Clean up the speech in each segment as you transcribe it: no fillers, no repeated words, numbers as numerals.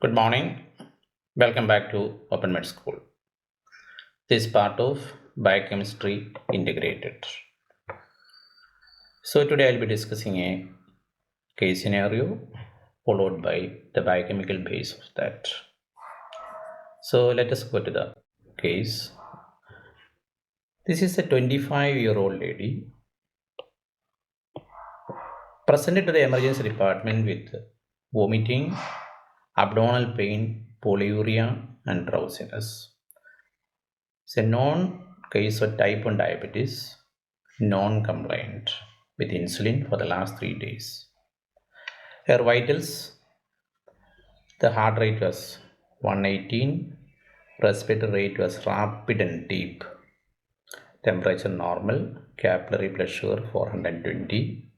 Good morning. Welcome back to Open Med School. This is part of Biochemistry Integrated. So today I'll be discussing a case scenario followed by the biochemical base of that. So let us go to the case. This is a 25-year-old lady presented to the emergency department with vomiting, abdominal pain, polyuria, and drowsiness. It's a known case of type 1 diabetes, non-compliant with insulin for the last 3 days. Her vitals, the heart rate was 118, respiratory rate was rapid and deep, temperature normal, capillary blood sugar 420.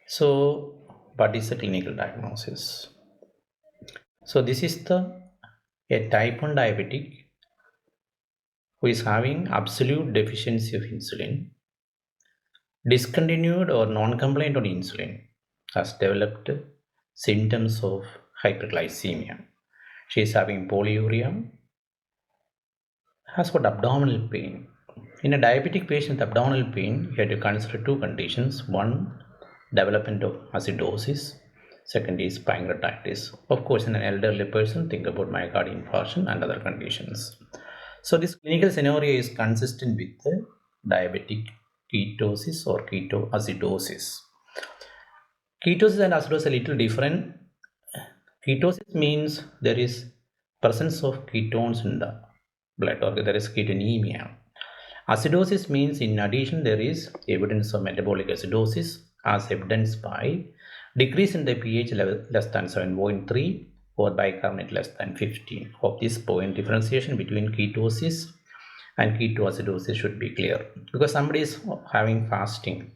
So, what is the clinical diagnosis? So, this is a type 1 diabetic who is having absolute deficiency of insulin, discontinued or non-compliant on insulin, has developed symptoms of hyperglycemia. She is having polyuria, has got abdominal pain. In a diabetic patient with abdominal pain, you have to consider two conditions. One, development of acidosis. Second is pancreatitis. Of course, in an elderly person, think about myocardial infarction and other conditions. So this clinical scenario is consistent with the diabetic ketosis or ketoacidosis. Ketosis and acidosis are a little different. Ketosis means there is presence of ketones in the blood or there is ketonemia. Acidosis means in addition there is evidence of metabolic acidosis as evidenced by decrease in the pH level less than 7.3 or bicarbonate less than 15. Of this point, differentiation between ketosis and ketoacidosis should be clear, because somebody is having fasting,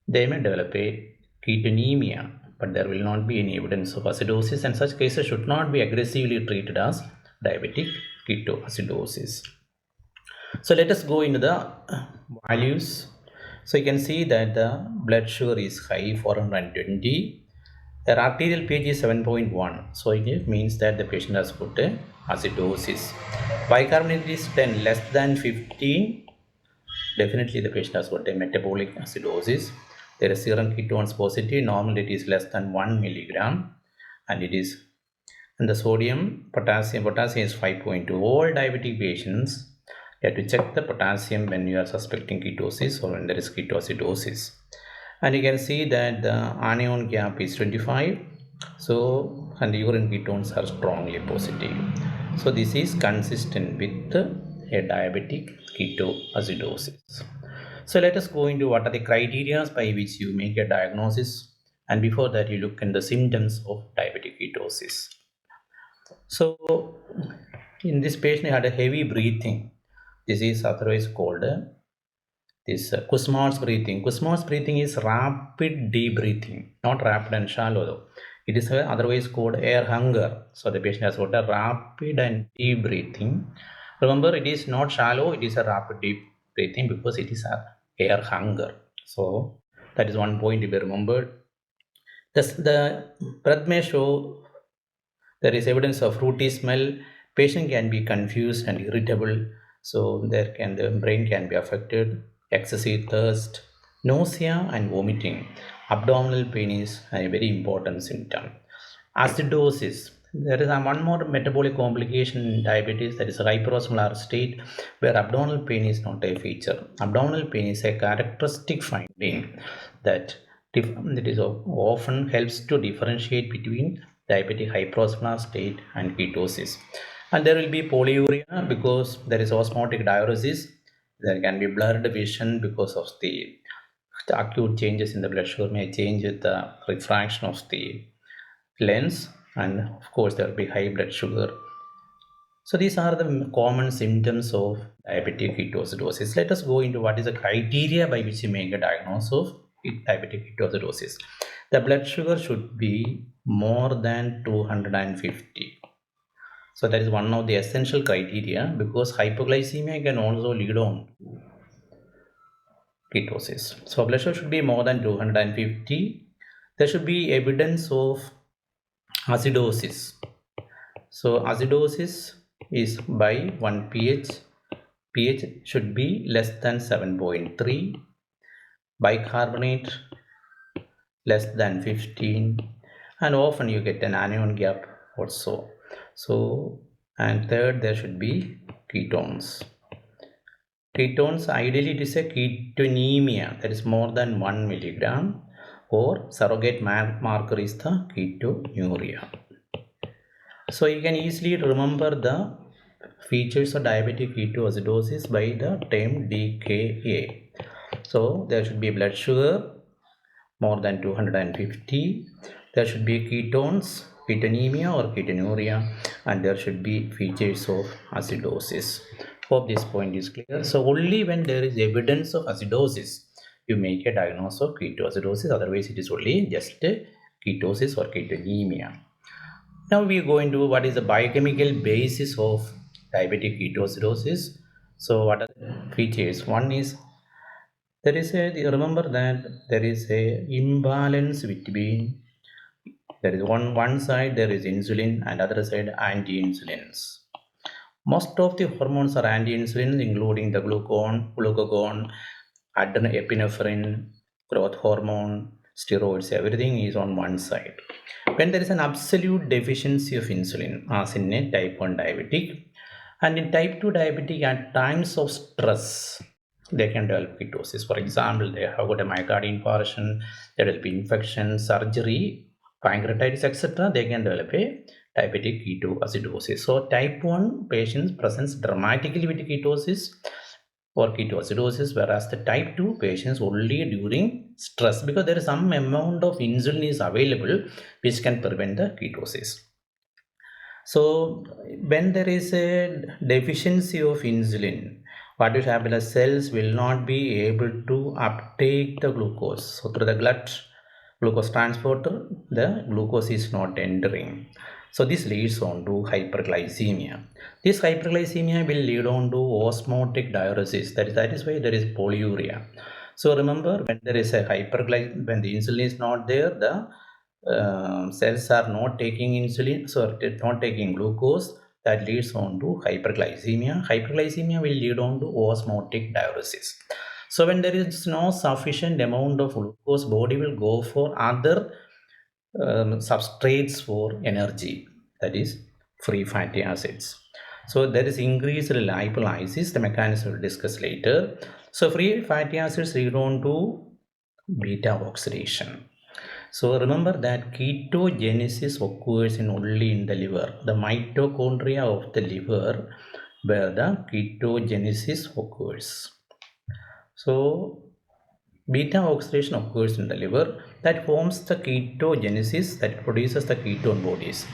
they may develop a ketonemia, but there will not be any evidence of acidosis, and such cases should not be aggressively treated as diabetic ketoacidosis. So let us go into the values. So you can see that the blood sugar is high 420. The arterial pH is 7.1. So it means that the patient has got a acidosis. Bicarbonate is 10 less than 15. Definitely the patient has got a metabolic acidosis. There is serum ketones positive. Normally it is less than 1 milligram, and it is, and the potassium is 5.2. All diabetic patients, you have to check the potassium when you are suspecting ketosis or when there is ketoacidosis. And you can see that the anion gap is 25. So, and the urine ketones are strongly positive. So this is consistent with a diabetic ketoacidosis. So let us go into what are the criteria by which you make a diagnosis, and before that you look in the symptoms of diabetic ketosis. So in this patient had a heavy breathing. This is otherwise called this Kussmaul's breathing. Kussmaul's breathing is rapid deep breathing, not rapid and shallow though. It is otherwise called air hunger. So the patient has got a rapid and deep breathing. Remember, it is not shallow, it is a rapid deep breathing because it is a air hunger. So that is one point to be remembered. The breath may show there is evidence of fruity smell. Patient can be confused and irritable. So the brain can be affected. Excessive thirst, nausea and vomiting. Abdominal pain is a very important symptom. Acidosis. There is one more metabolic complication in diabetes, that is a hyperosmolar state, where abdominal pain is not a feature. Abdominal pain is a characteristic finding that it is often helps to differentiate between diabetic hyperosmolar state and ketosis. And there will be polyuria because there is osmotic diuresis. There can be blurred vision because of the acute changes in the blood sugar may change the refraction of the lens, and of course there will be high blood sugar. So these are the common symptoms of diabetic ketoacidosis. Let us go into what is the criteria by which you make a diagnosis of diabetic ketoacidosis. The blood sugar should be more than 250. So that is one of the essential criteria, because hypoglycemia can also lead on ketosis. So blood sugar should be more than 250. There should be evidence of acidosis. So acidosis is by 1 pH. pH should be less than 7.3. Bicarbonate less than 15, and often you get an anion gap also. So, and third, there should be ketones. Ketones, ideally it is a ketonemia, that is more than 1 milligram, or surrogate marker is the ketonuria. So you can easily remember the features of diabetic ketoacidosis by the term DKA. So there should be blood sugar more than 250. There should be ketones, ketonemia or ketonuria, and there should be features of acidosis. Hope this point is clear. So only when there is evidence of acidosis you make a diagnosis of ketoacidosis, otherwise it is only just ketosis or ketonemia. Now we go into what is the biochemical basis of diabetic ketoacidosis. So what are the features? One is there is a, remember that there is a imbalance between, there is one side there is insulin and other side anti-insulins. Most of the hormones are anti-insulin, including the glucagon, epinephrine, growth hormone, steroids, everything is on one side. When there is an absolute deficiency of insulin, as in a type 1 diabetic, and in type 2 diabetic, at times of stress they can develop ketosis. For example, they have got a myocardial infarction, there will be infection, surgery, pancreatitis, etc. They can develop a diabetic ketoacidosis. So type 1 patients presents dramatically with ketosis or ketoacidosis, whereas the type 2 patients only during stress, because there is some amount of insulin is available which can prevent the ketosis. So when there is a deficiency of insulin, what will happen is cells will not be able to uptake the glucose. So through the gut glucose transporter, the glucose is not entering. So this leads on to hyperglycemia. This hyperglycemia will lead on to osmotic diuresis. That is why there is polyuria. So remember, when there is a when the insulin is not there, the cells are not taking insulin, so not taking glucose. That leads on to hyperglycemia. Hyperglycemia will lead on to osmotic diuresis. So when there is no sufficient amount of glucose, body will go for other substrates for energy, that is free fatty acids. So there is increased lipolysis, the mechanism we'll discuss later. So free fatty acids lead on to beta oxidation. So remember that ketogenesis occurs in only in the liver, the mitochondria of the liver, where the ketogenesis occurs. So beta oxidation occurs in the liver, that forms the ketogenesis, that produces the ketone bodies.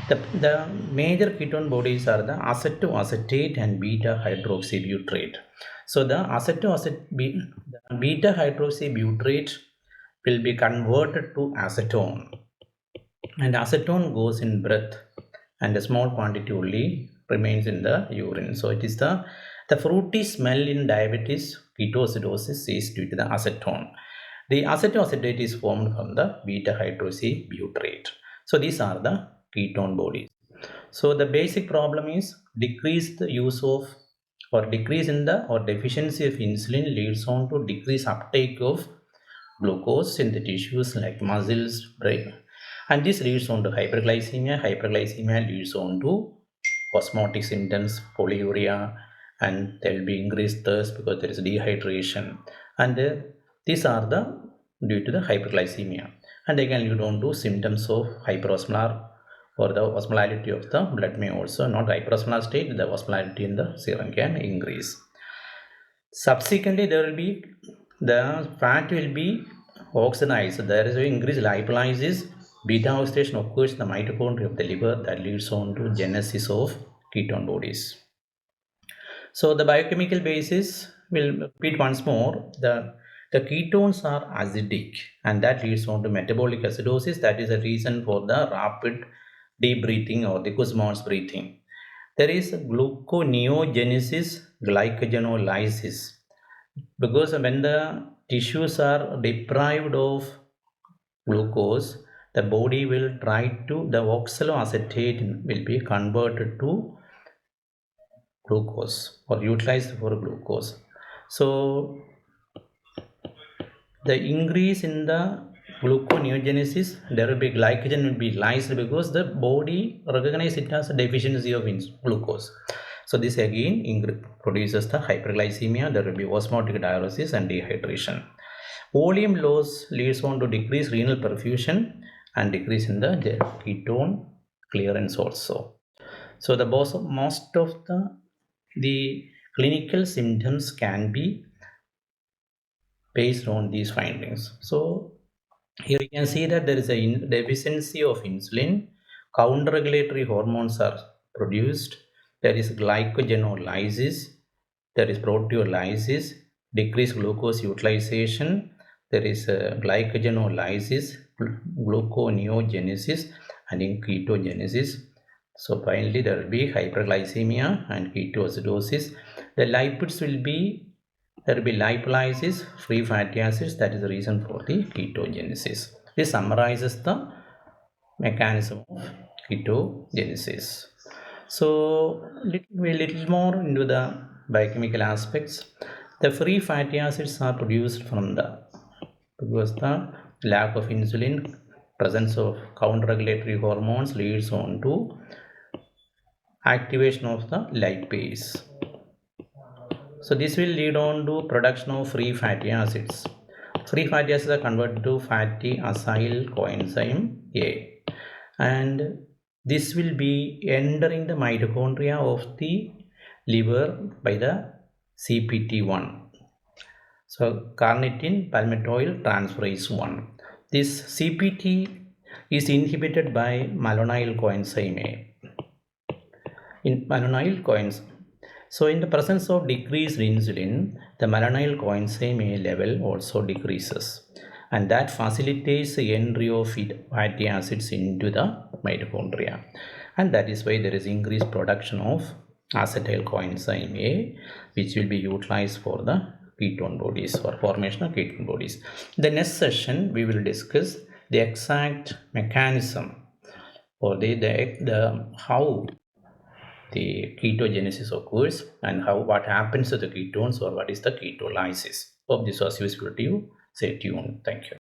The major ketone bodies are the acetoacetate and beta hydroxybutyrate. So the beta hydroxybutyrate will be converted to acetone, and acetone goes in breath, and a small quantity only remains in the urine. So it is the fruity smell in diabetes ketoacidosis is due to the acetone. The acetoacetate is formed from the beta hydroxybutyrate. So these are the ketone bodies. So the basic problem is decreased use of, or decrease in the, or deficiency of insulin leads on to decreased uptake of glucose in the tissues like muscles, brain, and this leads on to hyperglycemia. Hyperglycemia leads on to osmotic symptoms, polyuria, and there will be increased thirst because there is dehydration, and these are the due to the hyperglycemia, and they can lead on to symptoms of hyperosmolar, or the osmolality of the blood may also, not hyperosmolar state, the osmolality in the serum can increase. Subsequently, there will be, the fat will be oxidized. There is an increased lipolysis. Beta oxidation occurs in the mitochondria of the liver, that leads on to genesis of ketone bodies. So the biochemical basis will repeat once more. The ketones are acidic, and that leads on to metabolic acidosis. That is the reason for the rapid deep breathing or the Kussmaul's breathing. There is gluconeogenesis, glycogenolysis, because when the tissues are deprived of glucose, the body will try to, the oxaloacetate will be converted to glucose or utilized for glucose. So the increase in the gluconeogenesis, there will be glycogen will be lyzed because the body recognizes it as a deficiency of glucose. So this again produces the hyperglycemia. There will be osmotic diuresis and dehydration. Volume loss leads on to decreased renal perfusion and decrease in the ketone clearance also. So the most of the clinical symptoms can be based on these findings. So here you can see that there is a deficiency of insulin, counter-regulatory hormones are produced, there is glycogenolysis, there is proteolysis, decreased glucose utilization, there is glycogenolysis, gluconeogenesis, and in ketogenesis. So finally there will be hyperglycemia and ketoacidosis. The lipids will be, there will be lipolysis, free fatty acids. That is the reason for the ketogenesis. This summarizes the mechanism of ketogenesis. So little more into the biochemical aspects. The free fatty acids are produced from because the lack of insulin, presence of counter-regulatory hormones leads on to activation of the lipase. So this will lead on to production of free fatty acids. Free fatty acids are converted to fatty acyl coenzyme A, and this will be entering the mitochondria of the liver by the CPT1. So carnitine palmitoyl transferase 1. This CPT is inhibited by malonyl coenzyme A. In malonyl coenzyme. So in the presence of decreased insulin, the malonyl coenzyme A level also decreases, and that facilitates the entry of fatty acids into the mitochondria, and that is why there is increased production of acetyl coenzyme A, which will be utilized for the ketone bodies or formation of ketone bodies. The next session we will discuss the exact mechanism or the how the ketogenesis occurs and what happens to the ketones or what is the ketolysis. Hope this was useful to you. Stay tuned. Thank you.